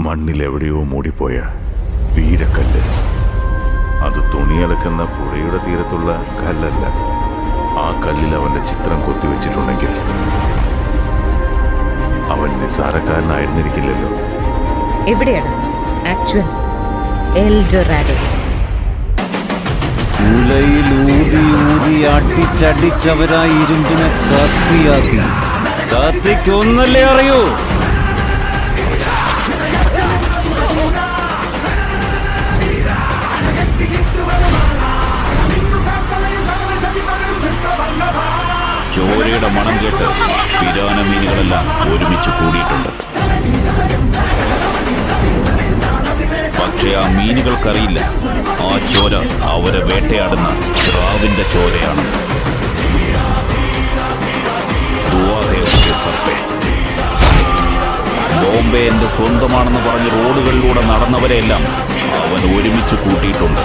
മണ്ണിലെവിടെയോ മൂടിപ്പോയ വീരക്കല്ല്. അത് തുണിയലക്കുന്ന പുഴയുടെ തീരത്തുള്ള കല്ലല്ല. ആ കല്ലിൽ അവന്റെ ചിത്രം കൊത്തിവെച്ചിട്ടുണ്ടെങ്കിൽ അവൻ നിസാരക്കാരനായിരുന്നിരിക്കില്ലല്ലോ. എവിടെയാണ് ആക്ച്വൽ എൽ ഡൊറാഡോ? ഉലയിൽ ഊതി ഊതി അടിച്ചടിച്ചവരായി ഇരുമ്പിനെ കത്തിയാക്കി. കത്തിക്കൊന്നല്ലേ അറിയൂ. ചോരയുടെ മണം കേട്ട് പിരാന മീനുകളെല്ലാം ഒരുമിച്ച് കൂടിയിട്ടുണ്ട്. പക്ഷേ ആ മീനുകൾക്കറിയില്ല ആ ചോര അവരെ വേട്ടയാടുന്ന സ്രാവിന്റെ ചോരയാണ്. ബോംബെ എന്റെ സ്വന്തമാണെന്ന് പറഞ്ഞ് റോഡുകളിലൂടെ നടന്നവരെയെല്ലാം അവൻ ഒരുമിച്ച് കൂട്ടിയിട്ടുണ്ട്.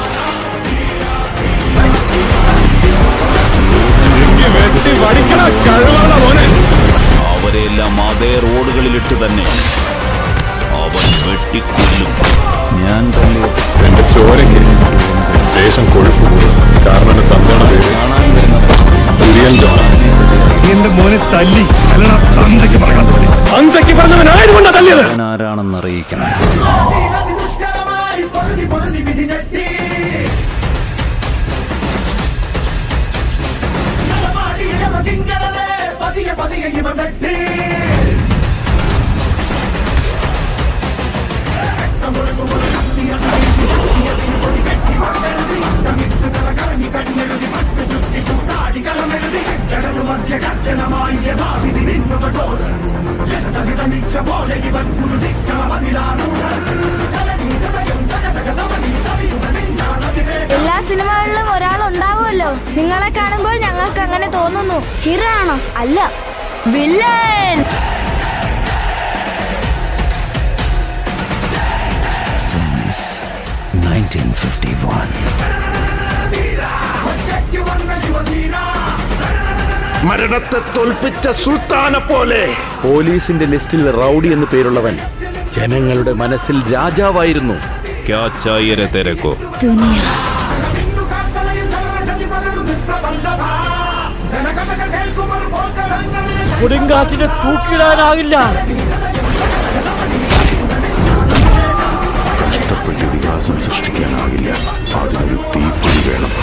അവരെല്ലാം അതേ റോഡുകളിലിട്ട് തന്നെ അവൻ വെട്ടിക്കൊല്ലും. ഞാൻ തന്നെ എന്റെ ചോരയ്ക്ക് ദേശം കൊഴുപ്പ് കാരണം എന്റെ മോനെ തല്ലി തന്തയ്ക്ക് പറഞ്ഞവനായതുകൊണ്ടാ തല്ലിയത്. ആരാണെന്ന് അറിയിക്കണം. എല്ലാ സിനിമകളിലും ഒരാളുണ്ടാവുമല്ലോ. നിങ്ങളെ കാണുമ്പോൾ ഞങ്ങൾക്ക് അങ്ങനെ തോന്നുന്നു. ഹീറോ ആണോ? അല്ല, വില്ലൻ. Since 1951. മരണത്തെ തോൽപ്പിച്ച സുൽത്താനെ പോലെ പോലീസിന്റെ ലിസ്റ്റിൽ റൗഡി എന്ന് പേരുള്ളവൻ ജനങ്ങളുടെ മനസ്സിൽ രാജാവായിരുന്നു. ക്യാ ചാഹിയേ തേരെ കോ? ദുനിയ. കൊടുങ്കാറ്റിനെ തൂക്കിടാനാകില്ല. കഷ്ടപ്പെട്ട് വികാസം സൃഷ്ടിക്കാനാകില്ല. അതിനൊരു തീപ്പൊരി വേണം.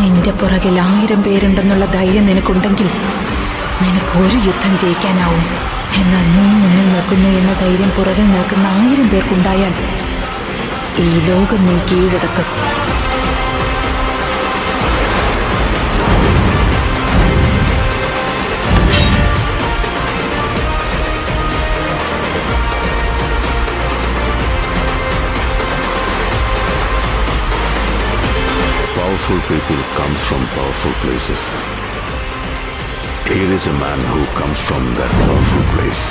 നിന്റെ പുറകിൽ 1000 പേരുണ്ടെന്നുള്ള ധൈര്യം നിനക്കുണ്ടെങ്കിൽ നിനക്ക് ഒരു യുദ്ധം ജയിക്കാനാവും. എന്നാൽ നീ മുന്നിൽ നിൽക്കുന്നു എന്ന ധൈര്യം പുറകിൽ നിൽക്കുന്ന 1000 പേർക്കുണ്ടായാൽ ഈ ലോകം നീ കീഴടക്കും. Powerful people comes from powerful places. Here is a man who comes from that powerful place.